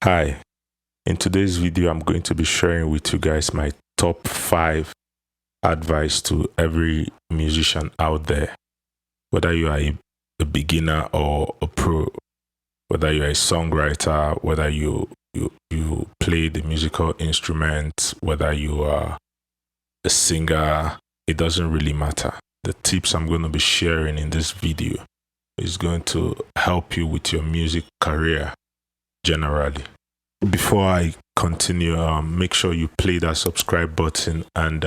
Hi, in today's video, I'm going to be sharing with you guys my top 5 advice to every musician out there, whether you are a beginner or a pro, whether you're a songwriter, whether you play the musical instrument, whether you are a singer, it doesn't really matter. The tips I'm going to be sharing in this video is going to help you with your music career generally. Before I continue, make sure you play that subscribe button and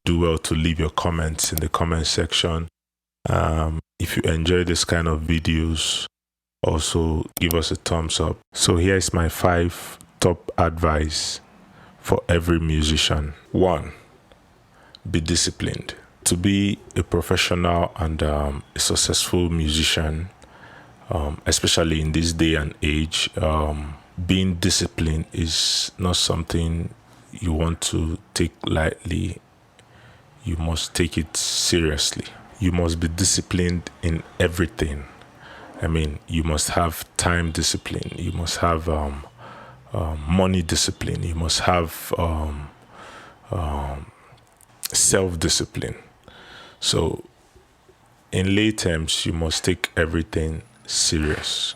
do well to leave your comments in the comment section. If you enjoy this kind of videos, also give us a thumbs up. So here is my 5 top advice for every musician. 1, be disciplined. To be a professional and a successful musician, especially in this day and age, being disciplined is not something you want to take lightly. You must take it seriously. You must be disciplined in everything. I mean, you must have time discipline. You must have money discipline. You must have self-discipline. So, in lay terms, you must take everything serious.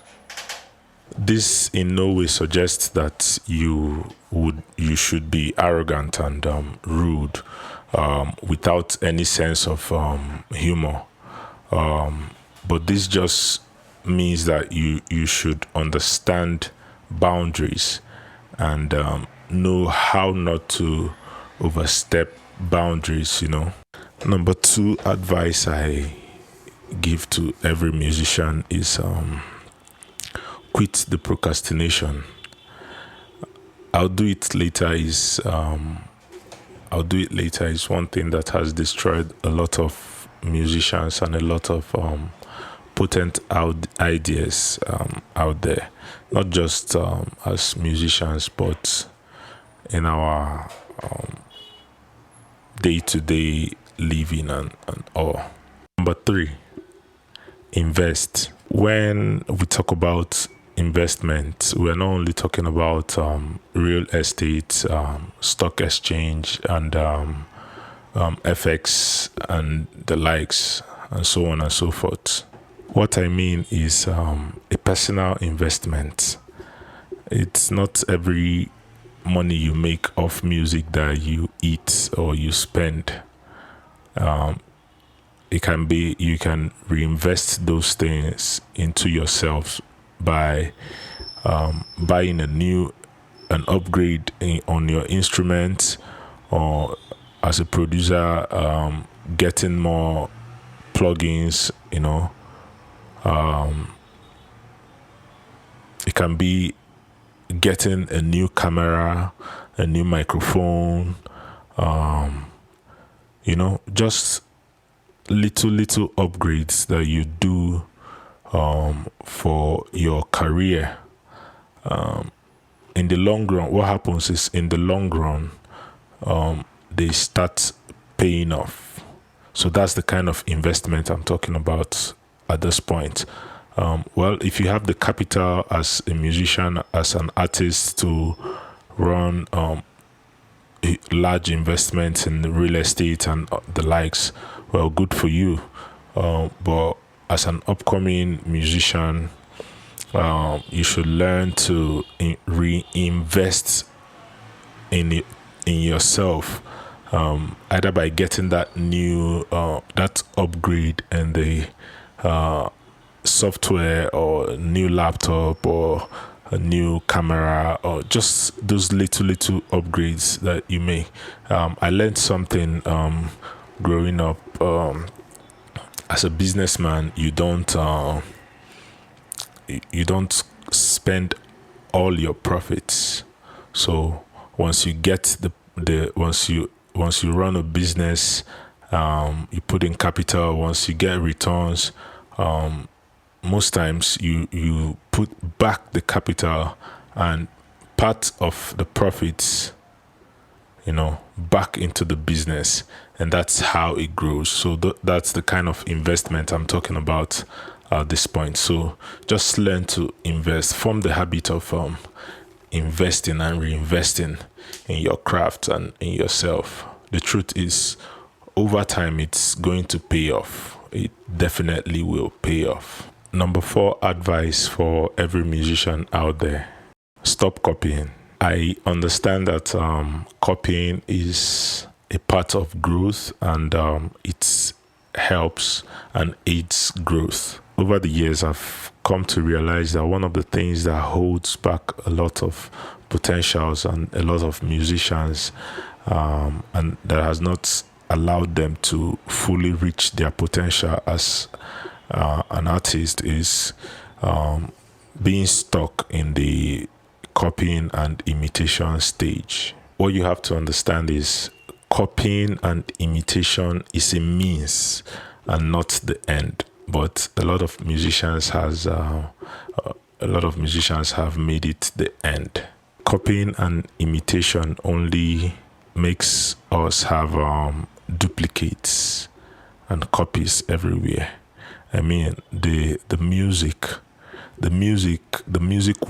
This in no way suggests that you should be arrogant and rude, without any sense of humor. But this just means that you should understand boundaries and know how not to overstep boundaries. Number 2 advice I give to every musician is quit the procrastination. I'll do it later is one thing that has destroyed a lot of musicians and a lot of potent ideas out there, not just as musicians but in our day-to-day living and all. Number 3, invest. When we talk about investment, we're not only talking about real estate, stock exchange, and FX and the likes, and so on and so forth. What I mean is a personal investment. It's not every money you make off music that you eat or you spend. It can be, you can reinvest those things into yourself by buying an upgrade on your instrument, or as a producer, getting more plugins. It can be getting a new camera, a new microphone, just little upgrades that you do for your career. In the long run, what happens is, in the long run, they start paying off. So that's the kind of investment I'm talking about at this point. Well, if you have the capital as a musician, as an artist, to run large investments in real estate and the likes, well, good for you. But as an upcoming musician, you should learn to reinvest in yourself, either by getting that new that upgrade in the software, or a new laptop, or a new camera, or just those little upgrades that you make. I learned something growing up. As a businessman, you don't spend all your profits. So once you get once you run a business, you put in capital. Once you get returns, most times you put back the capital and part of the profits, back into the business, and that's how it grows. So that's the kind of investment I'm talking about at this point. So just learn to invest, form the habit of investing and reinvesting in your craft and in yourself, the truth is, over time, it's going to pay off. It definitely will pay off. Number 4 advice for every musician out there: stop copying. I understand that copying is a part of growth, and it helps and aids growth. Over the years, I've come to realize that one of the things that holds back a lot of potentials and a lot of musicians, and that has not allowed them to fully reach their potential as an artist, is being stuck in the copying and imitation stage. What you have to understand is copying and imitation is a means and not the end. But a lot of musicians have made it the end. Copying and imitation only makes us have duplicates and copies everywhere. I mean, the music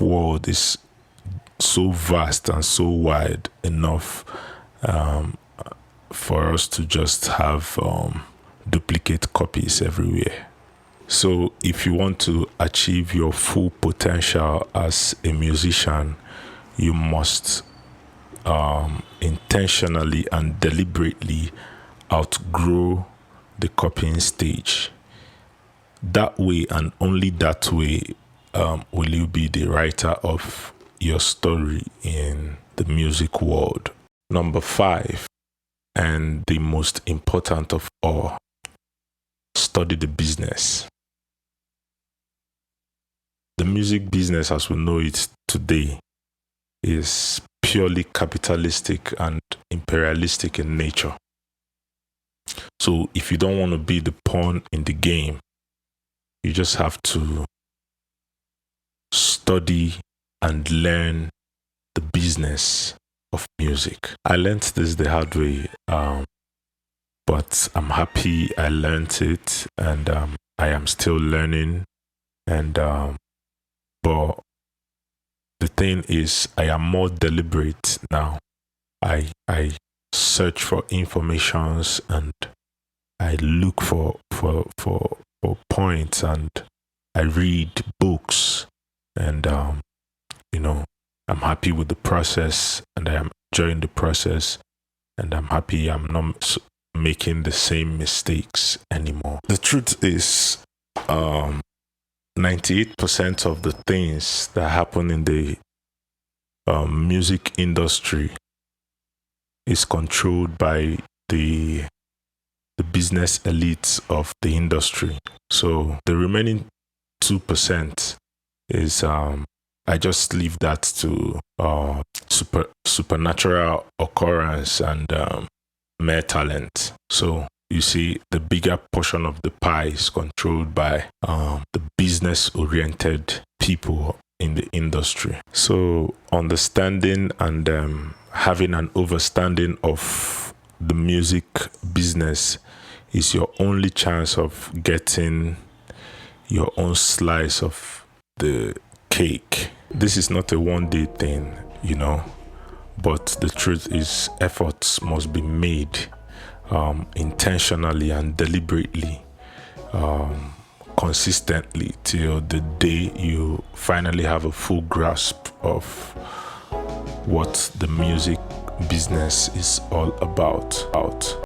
world is so vast and so wide enough for us to just have duplicate copies everywhere. So if you want to achieve your full potential as a musician, you must intentionally and deliberately outgrow the copying stage. That way, and only that way, will you be the writer of your story in the music world. Number 5, and the most important of all: study the business. The music business, as we know it today, is purely capitalistic and imperialistic in nature. So if you don't want to be the pawn in the game, you just have to study and learn the business of music. I learned this the hard way, but I'm happy I learned it, and I am still learning. And but the thing is, I am more deliberate now. I search for informations, and I look for points, and I read books, and I'm happy with the process, and I am enjoying the process, and I'm happy I'm not making the same mistakes anymore. The truth is, 98% of the things that happen in the music industry is controlled by the business elites of the industry. So the remaining 2% is I just leave that to supernatural occurrence and mere talent. So you see, the bigger portion of the pie is controlled by the business-oriented people in the industry. So understanding and having an understanding of the music business is your only chance of getting your own slice of the cake. This is not a one-day thing, but the truth is, efforts must be made intentionally and deliberately, consistently, till the day you finally have a full grasp of what the music business is all about.